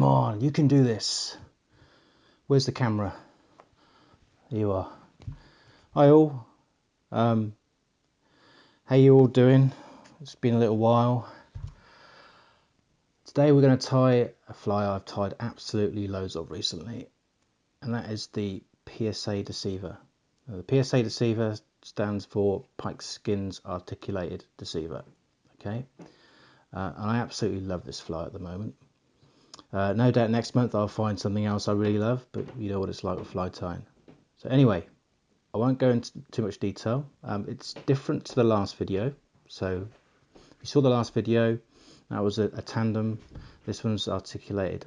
on, you can do this. Where's the camera? There you are. Hi all. How you all doing? It's been a little while. Today we're going to tie a fly I've tied absolutely loads of recently, and that is the PSA Deceiver. The PSA Deceiver stands for Pike Skinz Articulated Deceiver. Okay, and I absolutely love this fly at the moment. No doubt next month I'll find something else I really love, but you know what it's like with fly tying. So anyway, I won't go into too much detail. It's different to the last video. So if you saw the last video, that was a tandem. This one's articulated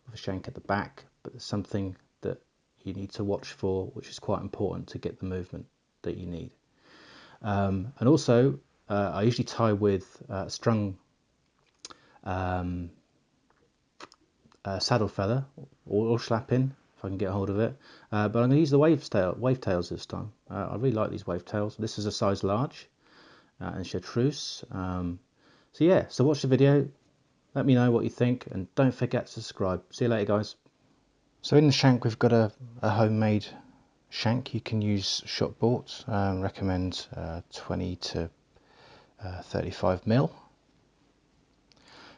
with a shank at the back, but there's something that you need to watch for, which is quite important to get the movement that you need. And also, I usually tie with strung saddle feather or slapping if I can get hold of it, but I'm going to use the Wavetails this time. I really like these Wavetails. This is a size large and chartreuse. So yeah, so watch the video, let me know what you think, and don't forget to subscribe. See you later, guys. So in the shank we've got a homemade shank. You can use shot bought. Recommend 20 to 35 mil.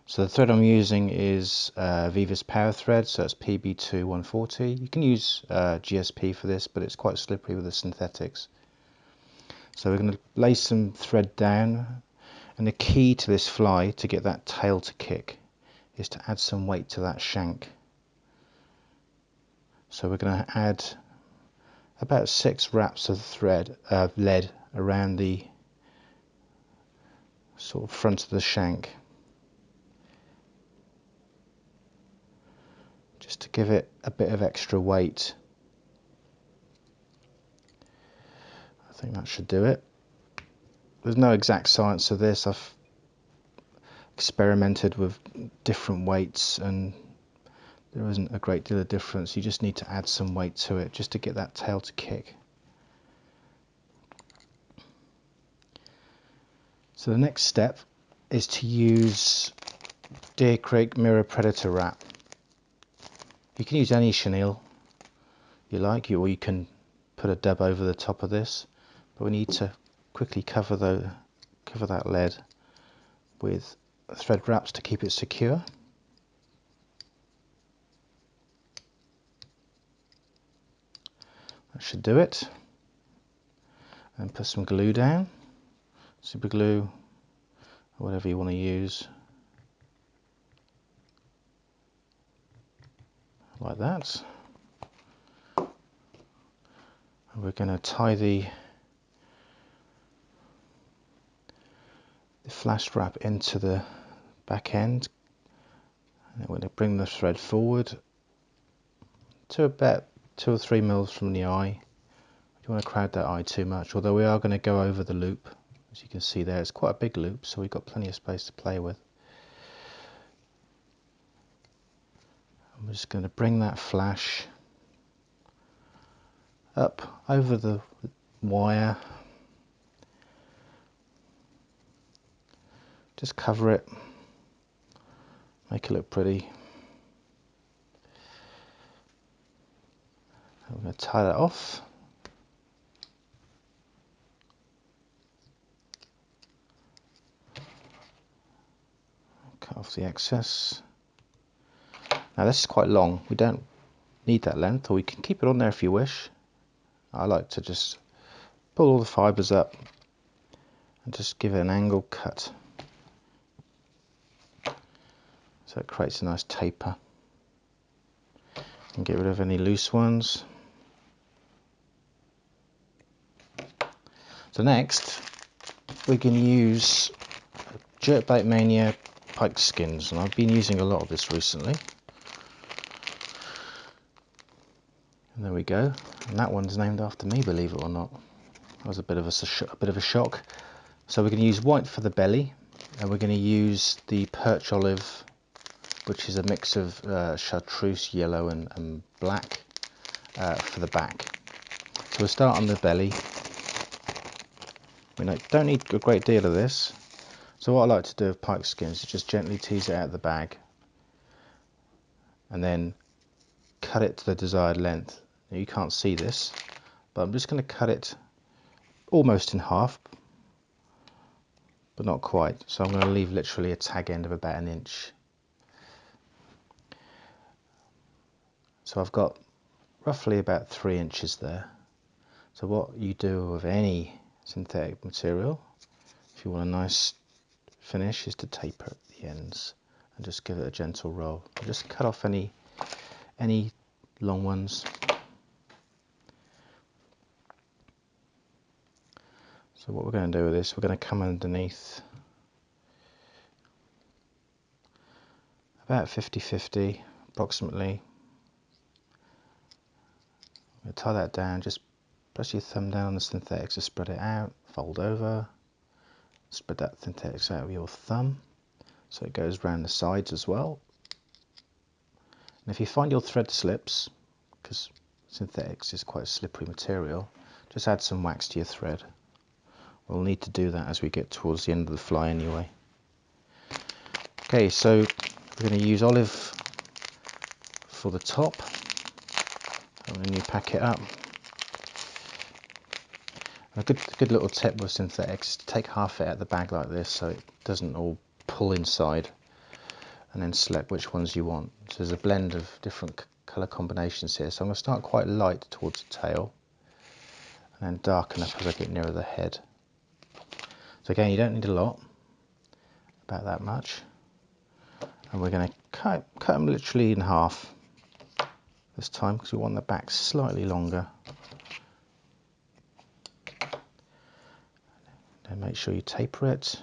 So the thread I'm using is Veevus power thread, so it's PB2 140. You can use GSP for this, but it's quite slippery with the synthetics. So we're going to lay some thread down, and the key to this fly to get that tail to kick is to add some weight to that shank. So we're going to add about 6 wraps of thread lead around the sort of front of the shank, just to give it a bit of extra weight. I think that should do it. There's no exact science of this. I've experimented with different weights and there isn't a great deal of difference. You just need to add some weight to it just to get that tail to kick. So the next step is to use Deercreek Mirror Predator wrap. You can use any chenille you like, or you can put a dub over the top of this, but we need to quickly cover that lead with thread wraps to keep it secure. That should do it. And put some glue down, super glue, or whatever you want to use, like that. And we're going to tie the flash wrap into the back end, and we're going to bring the thread forward to about 2 or 3 mils from the eye. You don't want to crowd that eye too much, although we are going to go over the loop. As you can see there, it's quite a big loop, so we've got plenty of space to play with. I'm just going to bring that flash up over the wire, just cover it, make it look pretty. I'm going to tie that off. Cut off the excess. Now this is quite long, we don't need that length, or we can keep it on there if you wish. I like to just pull all the fibres up and just give it an angle cut, so it creates a nice taper. And get rid of any loose ones. So next we can use Jerkbaitmania Pike Skinz, and I've been using a lot of this recently. And there we go, and that one's named after me, believe it or not. That was a bit of a shock. So we're going to use white for the belly, and we're going to use the Perch olive, which is a mix of chartreuse, yellow and black, for the back. So we'll start on the belly. We don't need a great deal of this. So what I like to do with Pike Skinz is just gently tease it out of the bag, and then cut it to the desired length. Now, you can't see this, but I'm just going to cut it almost in half, but not quite. So I'm going to leave literally a tag end of about 1 inch. So I've got roughly about 3 inches there. So what you do with any synthetic material, if you want a nice finish, is to taper at the ends and just give it a gentle roll. Just cut off any long ones. So what we're going to do with this, we're going to come underneath about 50-50 approximately. We'll tie that down, just press your thumb down on the synthetics to spread it out, fold over, spread that synthetics out with your thumb so it goes round the sides as well. And if you find your thread slips, because synthetics is quite a slippery material, just add some wax to your thread. We'll need to do that as we get towards the end of the fly anyway. Okay, so we're going to use olive for the top. And then you pack it up. A good little tip with synthetics, take half it out of the bag like this so it doesn't all pull inside, and then select which ones you want. So there's a blend of different colour combinations here. So I'm going to start quite light towards the tail and then darken up as I get nearer the head. So again, you don't need a lot, about that much. And we're going to cut them literally in half this time because we want the back slightly longer. And make sure you taper it.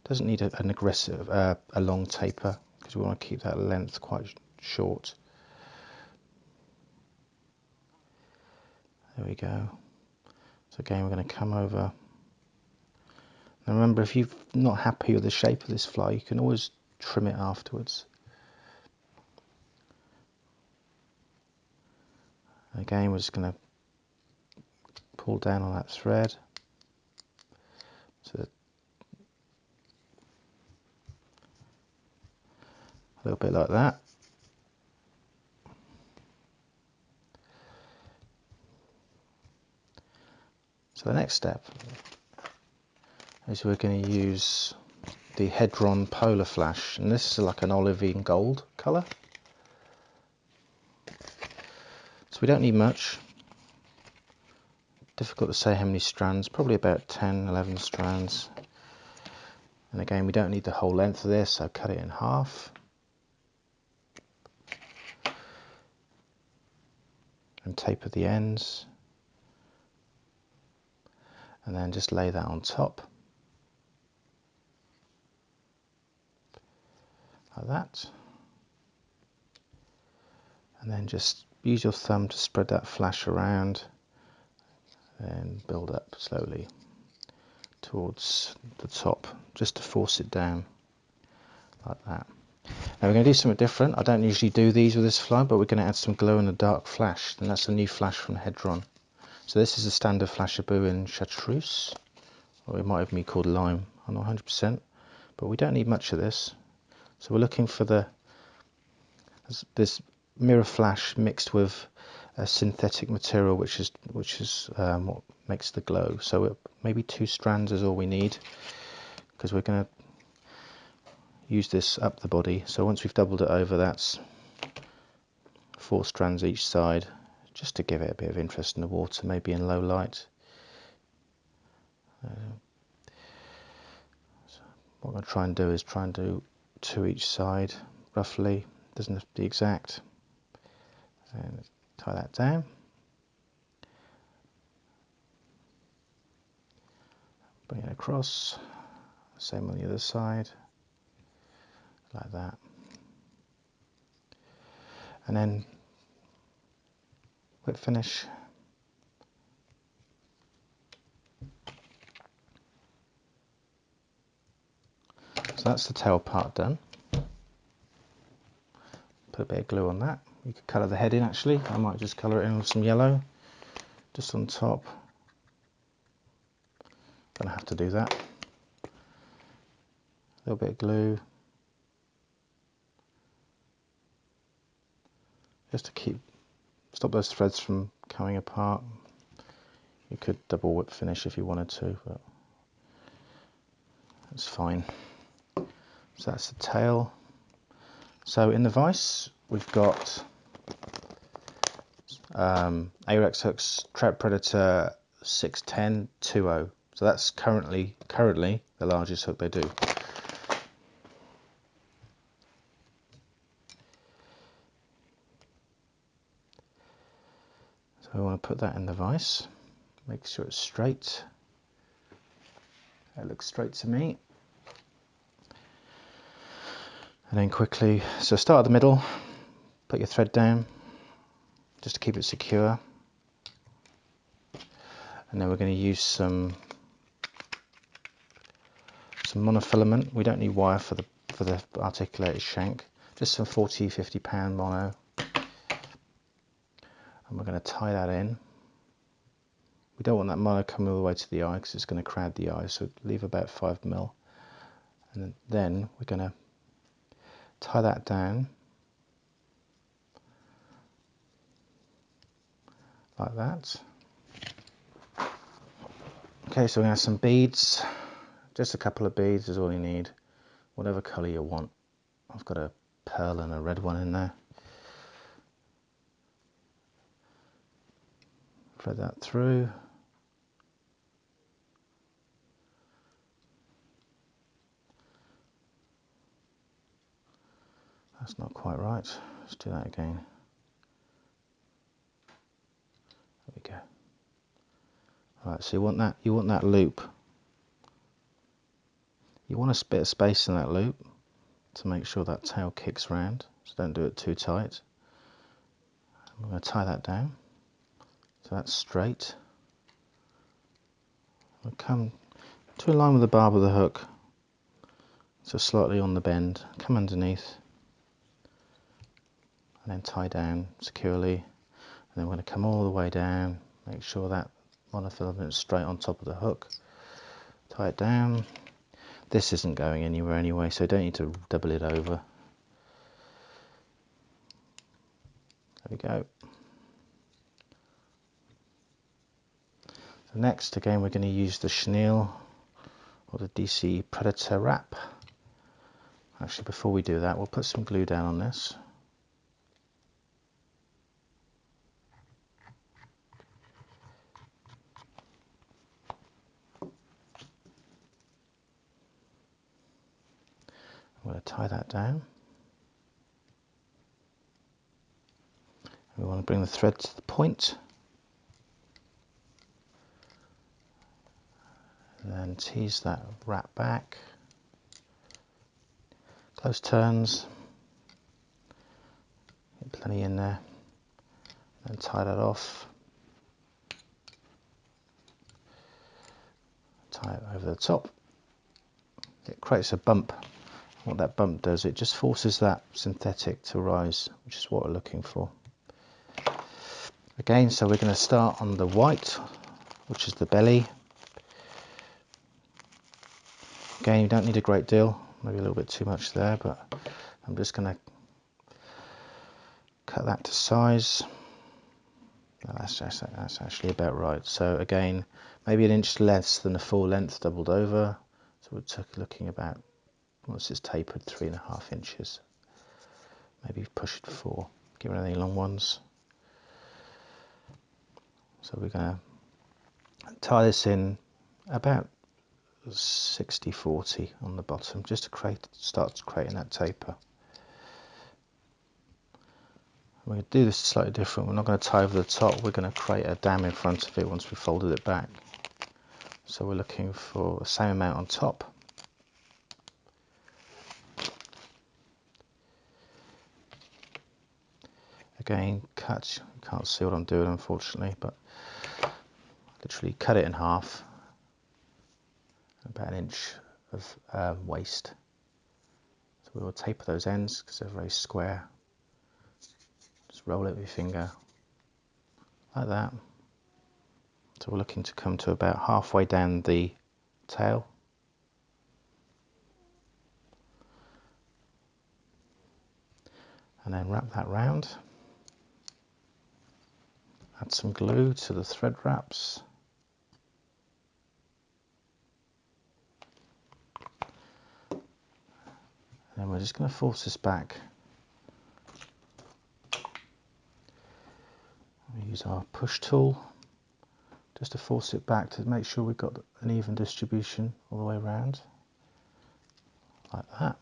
Doesn't need an aggressive, a long taper because we want to keep that length quite short. There we go. So again, we're going to come over. Now remember, if you're not happy with the shape of this fly, you can always trim it afterwards. Again, we're just going to pull down on that thread. So a little bit like that. So the next step is we're going to use the Hedron Polar Flash, and this is like an olivine gold colour. So we don't need much. Difficult to say how many strands, probably about 10-11 strands. And again, we don't need the whole length of this, so cut it in half. And taper the ends. And then just lay that on top. Like that. And then just use your thumb to spread that flash around and build up slowly towards the top, just to force it down like that. Now we're going to do something different. I don't usually do these with this fly, but we're going to add some glow in the dark flash, and that's a new flash from Hedron. So this is a standard Flashabou in chartreuse, or it might even be called lime, I'm not 100%, but we don't need much of this. So we're looking for this mirror flash mixed with a synthetic material, which is what makes the glow. So maybe 2 strands is all we need, because we're going to use this up the body. So once we've doubled it over, that's 4 strands each side, just to give it a bit of interest in the water, maybe in low light. So what I'm going to try and do is try and do 2 each side, roughly. Doesn't have to be exact. And tie that down. Bring it across. Same on the other side, like that. And then whip finish. So that's the tail part done. Put a bit of glue on that. You could colour the head in actually. I might just colour it in with some yellow, just on top. Gonna have to do that. A little bit of glue. just to stop those threads from coming apart. You could double whip finish if you wanted to, but that's fine. So that's the tail. So in the vise we've got Ahrex hooks, Trout Predator 610 2.0. So that's currently the largest hook they do. So we want to put that in the vise. Make sure it's straight. That looks straight to me. And then quickly, so start at the middle, put your thread down, just to keep it secure. And then we're going to use some monofilament. We don't need wire for the articulated shank. Just some 40-50 pound mono. And we're going to tie that in. We don't want that mono coming all the way to the eye because it's going to crowd the eye, so leave about 5 mil. And then we're going to tie that down like that. Okay, so we're going to have some beads. Just a couple of beads is all you need, whatever colour you want. I've got a pearl and a red one in there. Thread that through. That's not quite right. Let's do that again. There we go. Right, so you want that loop. You want a bit of space in that loop to make sure that tail kicks round. So don't do it too tight. I'm going to tie that down. So that's straight. We'll come to in line with the barb of the hook. So slightly on the bend. Come underneath. And then tie down securely. And then we're going to come all the way down. Make sure that monofilament is straight on top of the hook. Tie it down. This isn't going anywhere anyway, so don't need to double it over. There we go. So next, again, we're going to use the chenille or the DC Predator wrap. Actually, before we do that, we'll put some glue down on this. I'm going to tie that down. We want to bring the thread to the point. And then tease that wrap back. Close turns. Get plenty in there. And tie that off. Tie it over the top. It creates a bump. What that bump does, it just forces that synthetic to rise, which is what we're looking for. Again, so we're going to start on the white, which is the belly. Again, you don't need a great deal, maybe a little bit too much there, but I'm just going to cut that to size. No, that's actually about right. So again, maybe an inch less than the full length doubled over. So we're looking about, once it's tapered, 3.5 inches. Maybe push it 4. Give it any long ones. So we're going to tie this in about 60-40 on the bottom, just to start creating that taper. We're going to do this slightly different. We're not going to tie over the top. We're going to create a dam in front of it once we've folded it back. So we're looking for the same amount on top. Again, cut. You can't see what I'm doing, unfortunately, but literally cut it in half. About an inch of waste. So we will taper those ends because they're very square. Just roll it with your finger like that. So we're looking to come to about halfway down the tail. And then wrap that round. Add some glue to the thread wraps. And then we're just going to force this back. We use our push tool just to force it back to make sure we've got an even distribution all the way around, like that.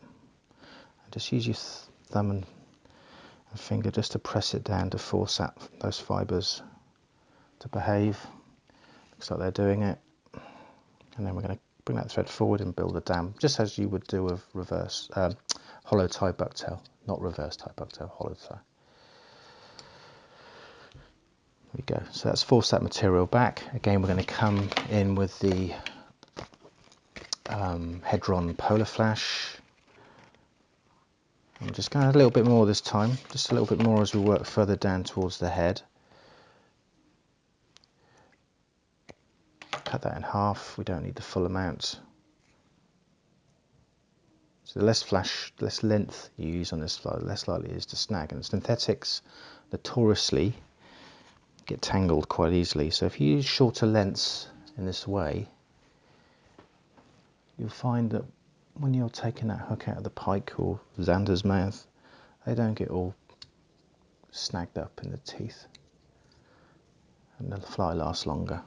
And just use your thumb and finger just to press it down to force those fibres to behave. Looks like they're doing it. And then we're going to bring that thread forward and build a dam, just as you would do with reverse hollow tie bucktail, not reverse tie bucktail, hollow tie. There we go. So let's force that material back. Again, we're going to come in with the Hedron Polar Flash. I'm just going to add a little bit more this time, just a little bit more as we work further down towards the head. Cut that in half, we don't need the full amount. So the less length you use on this fly, the less likely it is to snag. And synthetics notoriously get tangled quite easily. So if you use shorter lengths in this way, you'll find that when you're taking that hook out of the pike or Zander's mouth, they don't get all snagged up in the teeth, and the fly lasts longer.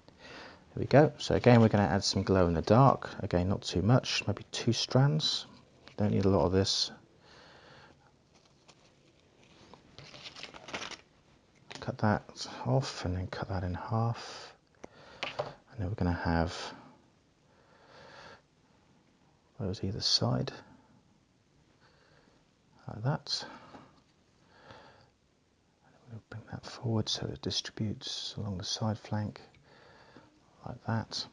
There we go. So again, we're going to add some glow in the dark. Again, not too much, maybe 2 strands. Don't need a lot of this. Cut that off and then cut that in half. And then we're going to have those either side, like that. We'll bring that forward so it distributes along the side flank, like that.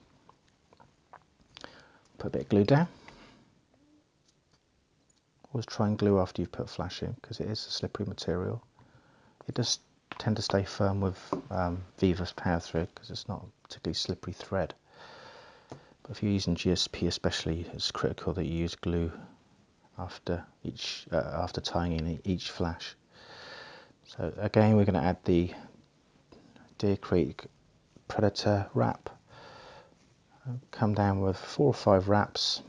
Put a bit of glue down. Always try and glue after you've put flash in, because it is a slippery material. It does tend to stay firm with Veevus power thread, because it's not a particularly slippery thread. But if you're using GSP especially, it's critical that you use glue after tying in each flash. So again, we're going to add the Deercreek Predator wrap. Come down with 4 or 5 wraps,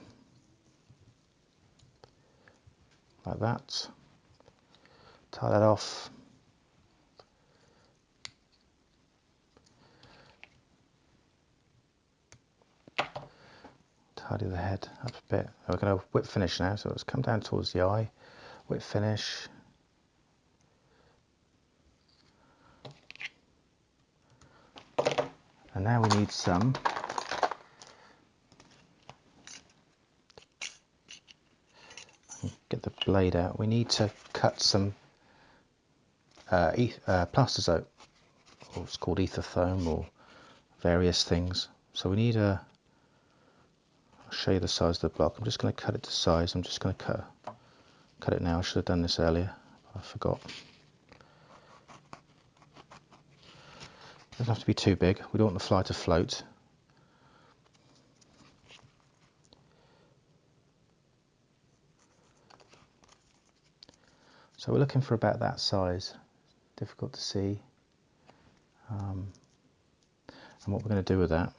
like that. Tie that off. Tidy the head up a bit. We're going to whip finish now, so let's come down towards the eye, whip finish. And now we need some get the blade out. We need to cut some plastazote, or it's called ether foam, or various things. So we need I'll show you the size of the block. I'm just going to cut it to size. I'm just going to cut it now. I should have done this earlier, but I forgot. It doesn't have to be too big. We don't want the fly to float. So we're looking for about that size. Difficult to see. And what we're going to do with that,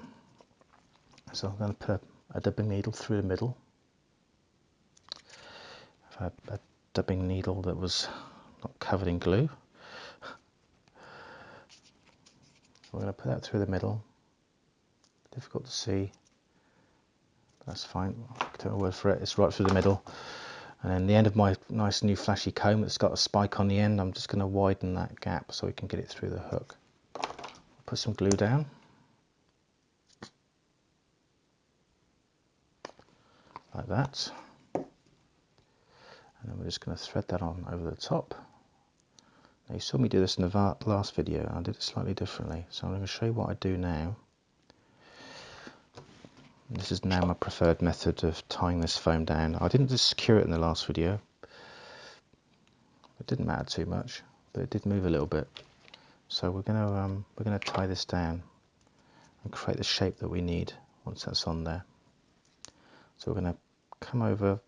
so I'm going to put a dubbing needle through the middle. I've had a dubbing needle that was not covered in glue. We're going to put that through the middle. Difficult to see, but that's fine. Take my word for it. It's right through the middle. And then the end of my nice new flashy comb that's got a spike on the end, I'm just going to widen that gap so we can get it through the hook. Put some glue down. Like that. And then we're just going to thread that on over the top. Now you saw me do this in the last video, and I did it slightly differently. So I'm going to show you what I do now. This is now my preferred method of tying this foam down. I didn't just secure it in the last video. It didn't matter too much, but it did move a little bit. So we're going to tie this down and create the shape that we need once that's on there. So we're going to come over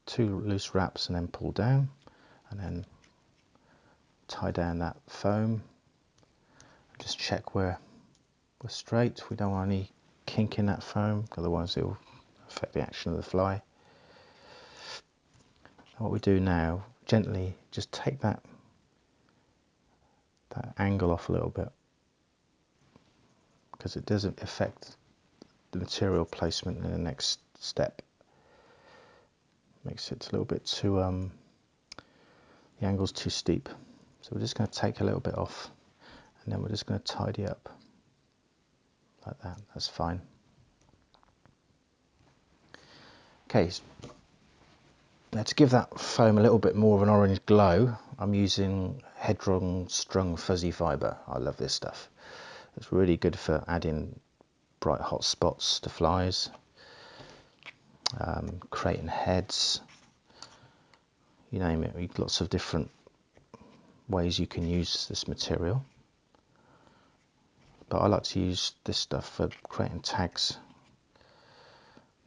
two loose wraps and then pull down, and then tie down that foam, Just check we're straight. We don't want any kink in that foam, otherwise it will affect the action of the fly. And what we do now, gently just take that angle off a little bit, because it doesn't affect the material placement in the next step. Makes it a little bit too, the angle's too steep. So we're just going to take a little bit off, and then we're just going to tidy up like that. That's fine. Okay, now to give that foam a little bit more of an orange glow, I'm using Hedron Strung Fuzzy Fibre. I love this stuff. It's really good for adding bright hot spots to flies, creating heads, you name it. Lots of different ways you can use this material, but I like to use this stuff for creating tags.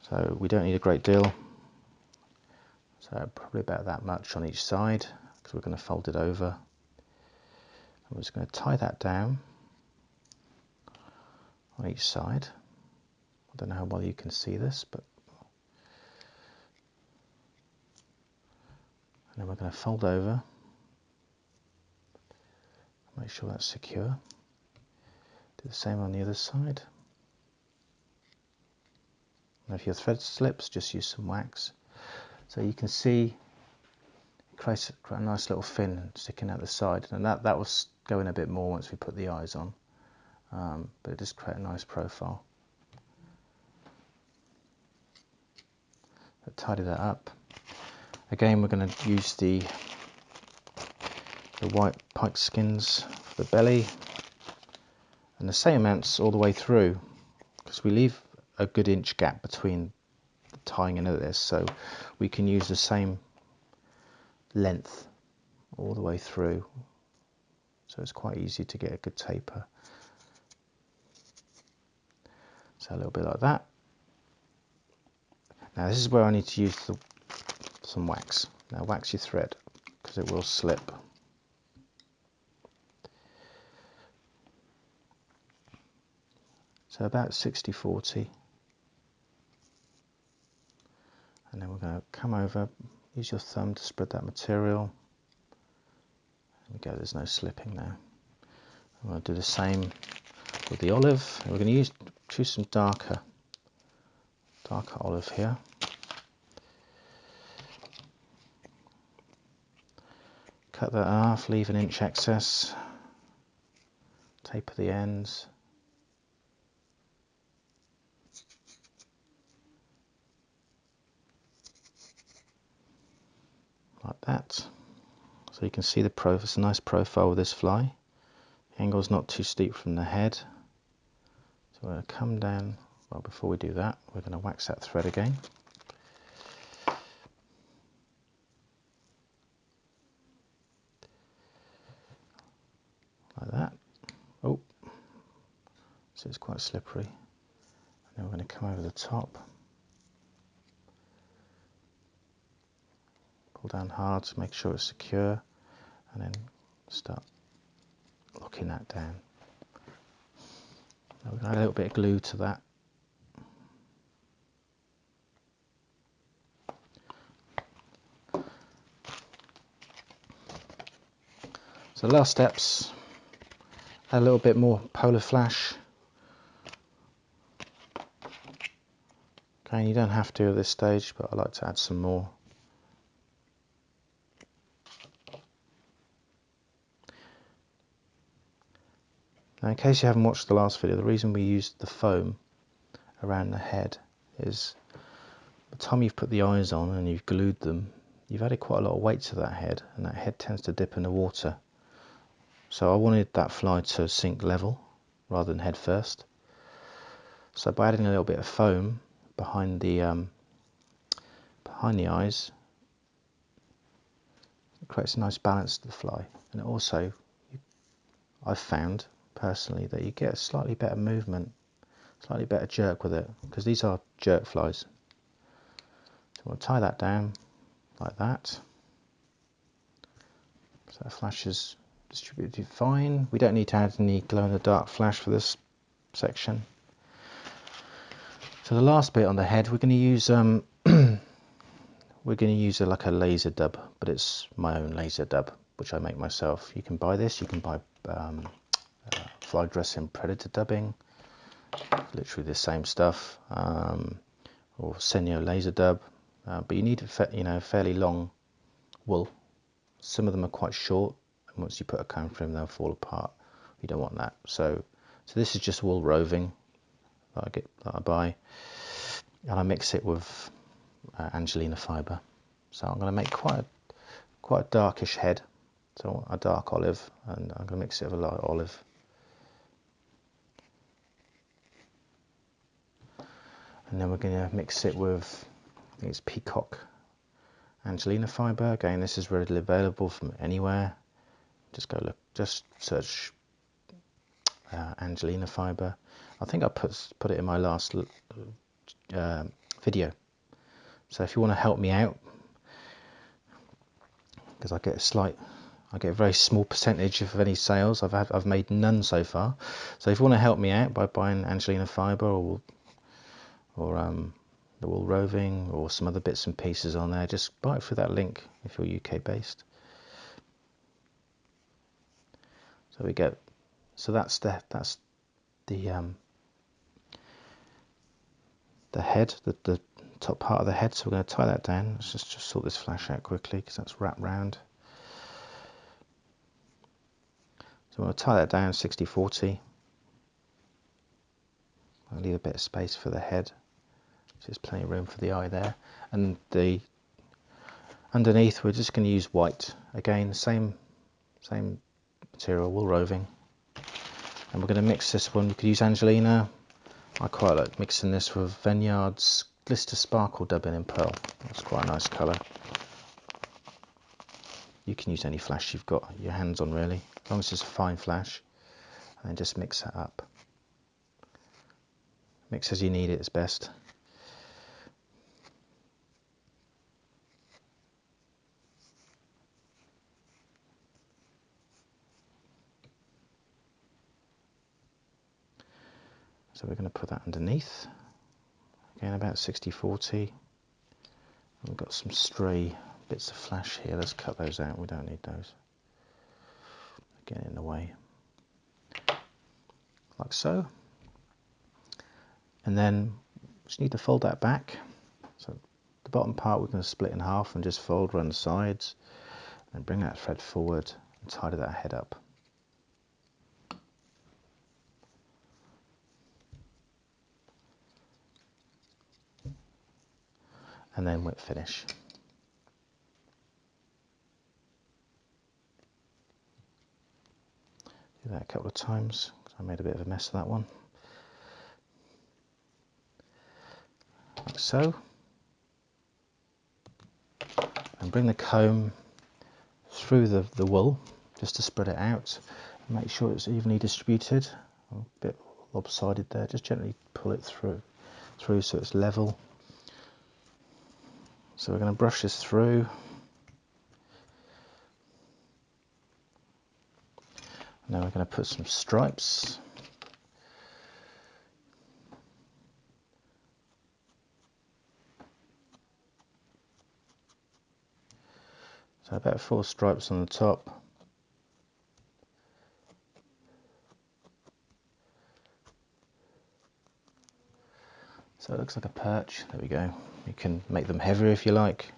So we don't need a great deal, so probably about that much on each side, because we're going to fold it over. I'm just going to tie that down on each side. I don't know how well you can see this, but and then we're going to fold over, make sure that's secure. Do the same on the other side. And if your thread slips, just use some wax. So you can see it creates a nice little fin sticking out the side, and that will go in a bit more once we put the eyes on, but it just creates a nice profile. So tidy that up. Again, we're going to use the white Pike Skinz for the belly, and the same amounts all the way through, because we leave a good inch gap between the tying in of this, so we can use the same length all the way through, so it's quite easy to get a good taper. So a little bit like that. Now this is where I need to use some wax. Now wax your thread, because it will slip. So about 60-40. And then we're going to come over, use your thumb to spread that material. There we go, there's no slipping now. I'm going to do the same with the olive. And we're going to choose some darker olive here. Cut that off, leave an inch excess, taper the ends. Like that. So you can see it's a nice profile with this fly. The angle's not too steep from the head. So we're going to come down, well, before we do that, we're going to wax that thread again. Like that. Oh, so it's quite slippery. And then we're going to come over the top. Pull down hard to make sure it's secure, and then start locking that down. Now we're going to add a little bit of glue to that. So the last steps, add a little bit more Polar Flash. Okay, you don't have to at this stage, but I like to add some more. Now, in case you haven't watched the last video, the reason we used the foam around the head is by the time you've put the eyes on and you've glued them, you've added quite a lot of weight to that head, and that head tends to dip in the water. So I wanted that fly to sink level rather than head first. So by adding a little bit of foam behind the eyes, it creates a nice balance to the fly, and it also, I've found personally that you get a slightly better movement, slightly better jerk with it, because these are jerk flies. So we'll tie that down like that, so that flashes distributed fine. We don't need to add any glow-in-the-dark flash for this section. So the last bit on the head, we're going to use like a laser dub, but it's my own laser dub, which I make myself. You can buy this. You can buy fly dressing predator dubbing, literally the same stuff, or Senyo laser dub, but you need fairly long wool. Some of them are quite short, and once you put a comb through them, they'll fall apart. You don't want that. So this is just wool roving that I buy, and I mix it with Angelina fibre. So I'm going to make quite a darkish head, so a dark olive, and I'm going to mix it with a light olive. And then we're going to mix it with, I think it's Peacock Angelina fibre. Again, this is readily available from anywhere. Just search Angelina fibre. I think I put it in my last video. So if you want to help me out, because I get a very small percentage of any sales. I've made none so far. So if you want to help me out by buying Angelina fibre or the wool roving or some other bits and pieces on there, just buy it through that link if you're UK based. So we go. So that's the head, the top part of the head. So we're going to tie that down. Let's just sort this flash out quickly because that's wrapped round. So I'm going to tie that down 60-40. I'll leave a bit of space for the head. So there's plenty of room for the eye there. And underneath we're just going to use white. Again, the same material, wool roving. And we're going to mix this one. You could use Angelina. I quite like mixing this with Veniard's Glister Sparkle dubbing in pearl. That's quite a nice colour. You can use any flash you've got your hands on, really, as long as it's a fine flash, and then just mix that up. Mix as you need it is best. So we're going to put that underneath. Again, about 60-40. We've got some stray bits of flash here. Let's cut those out. We don't need those. Get in the way. Like so. And then just need to fold that back. So the bottom part we're going to split in half and just fold around the sides. And bring that thread forward and tidy that head up. And then whip finish. Do that a couple of times because I made a bit of a mess of that one. Like so. And bring the comb through the wool just to spread it out. Make sure it's evenly distributed. A bit lopsided there. Just gently pull it through so it's level. So we're going to brush this through. Now we're going to put some stripes. So about 4 stripes on the top. So it looks like a perch. There we go. You can make them heavier if you like.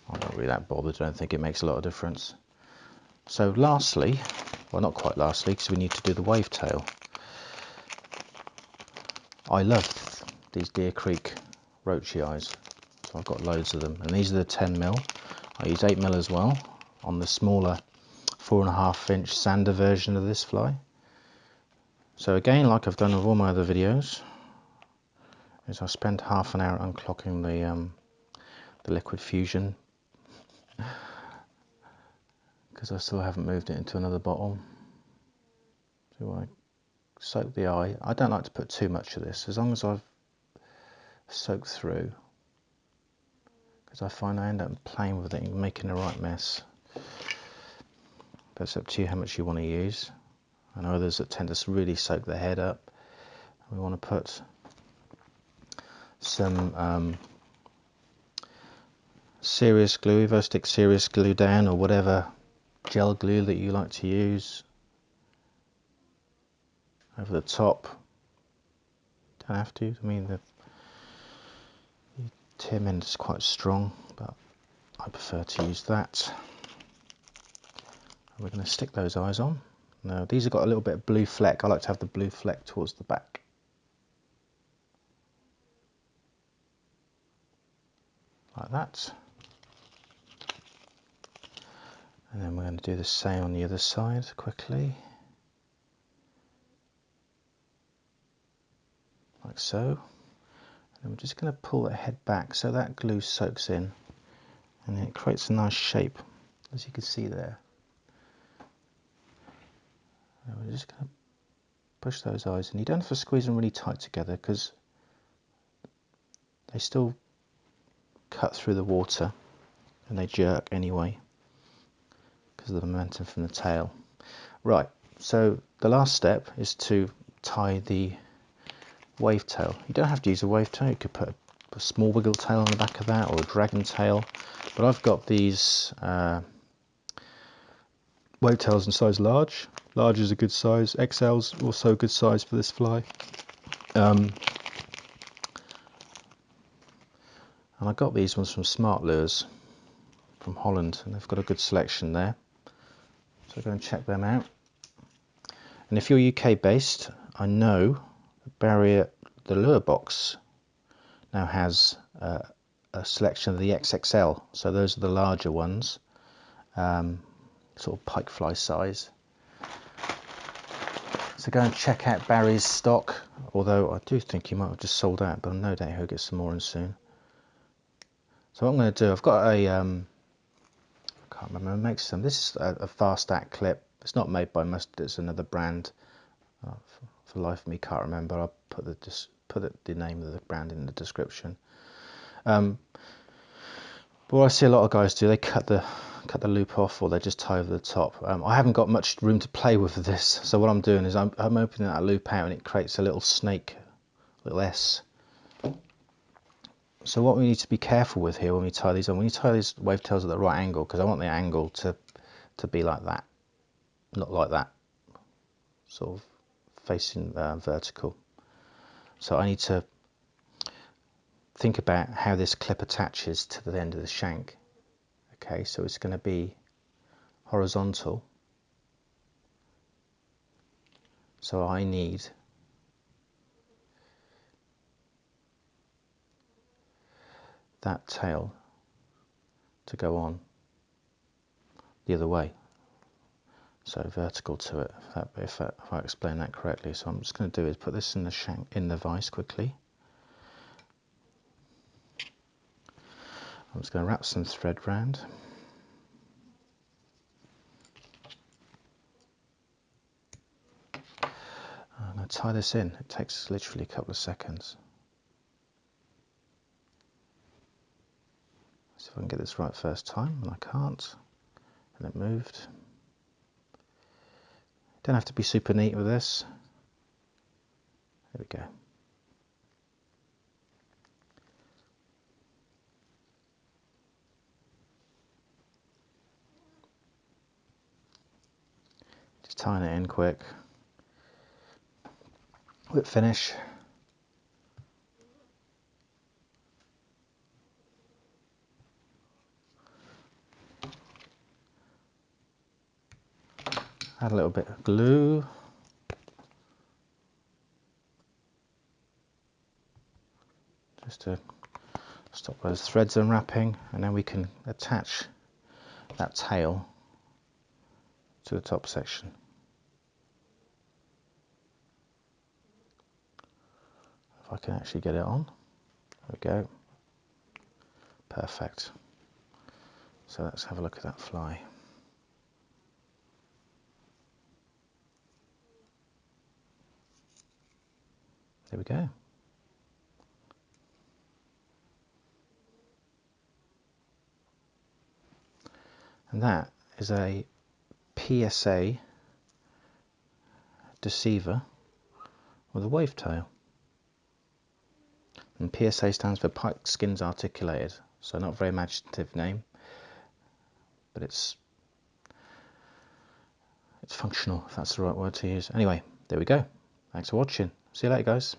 I'm not really that bothered. I don't think it makes a lot of difference. So lastly, well, not quite lastly, because we need to do the Wavetail. I love these Deercreek roachy eyes. So I've got loads of them. And these are the 10mm. I use 8mm as well on the smaller 4.5-inch Zander version of this fly. So again, like I've done with all my other videos, is I spend half an hour unclocking the liquid fusion because I still haven't moved it into another bottle. So I soak the eye. I don't like to put too much of this, as long as I've soaked through, because I find I end up playing with it and making the right mess. but it's up to you how much you want to use. I know others that tend to really soak their head up. We want to put some serious glue, Evo Stick serious glue down, or whatever gel glue that you like to use over the top. Don't have to. I mean, the tin end is quite strong, but I prefer to use that. We're going to stick those eyes on. Now, these have got a little bit of blue fleck. I like to have the blue fleck towards the back. Like that. And then we're going to do the same on the other side quickly. Like so. And we're just going to pull the head back so that glue soaks in. And it creates a nice shape, as you can see there. And we're just going to push those eyes in. You don't have to squeeze them really tight together because they still cut through the water and they jerk anyway because of the momentum from the tail. Right, so the last step is to tie the Wavetail. You don't have to use a Wavetail, you could put a small wiggle tail on the back of that or a dragon tail, but I've got these Wavetails in size large. Large is a good size, XL's also a good size for this fly. And I got these ones from Smartlures from Holland, and they've got a good selection there. So go and check them out. And if you're UK based, I know the lure box now has a selection of the XXL, so those are the larger ones, sort of pike fly size. So go and check out Barry's stock, although I do think he might have just sold out, but I'm no doubt he'll get some more in soon. So what I'm going to do, I've got a, I can't remember who makes them. This is a fast act clip. It's not made by Mustard, it's another brand. For the life of me, can't remember. I'll put the name of the brand in the description. But what I see a lot of guys do, they cut the loop off, or they just tie over the top. I haven't got much room to play with this, so what I'm doing is I'm opening that loop out, and it creates a little snake, little S. So what we need to be careful with here when we tie these on, when you tie these Wavetails at the right angle, because I want the angle to be like that, not like that, sort of facing vertical. So I need to think about how this clip attaches to the end of the shank. Okay, so it's going to be horizontal. So I need that tail to go on the other way. So vertical to it, if I explain that correctly. So I'm just going to do is put this in the shank, in the vise quickly. I'm just going to wrap some thread round. I'm going to tie this in. It takes literally a couple of seconds. See if I can get this right first time, and I can't. And it moved. Don't have to be super neat with this. There we go. Just tying it in quick. Whip finish. Add a little bit of glue. Just to stop those threads unwrapping, and then we can attach that tail to the top section. If I can actually get it on. There we go. Perfect. So let's have a look at that fly. There we go. And that is a PSA Deceiver with a Wavetail. And PSA stands for Pike Skinz Articulated, so not a very imaginative name, but it's functional, if that's the right word to use. Anyway, there we go. Thanks for watching. See you later, guys.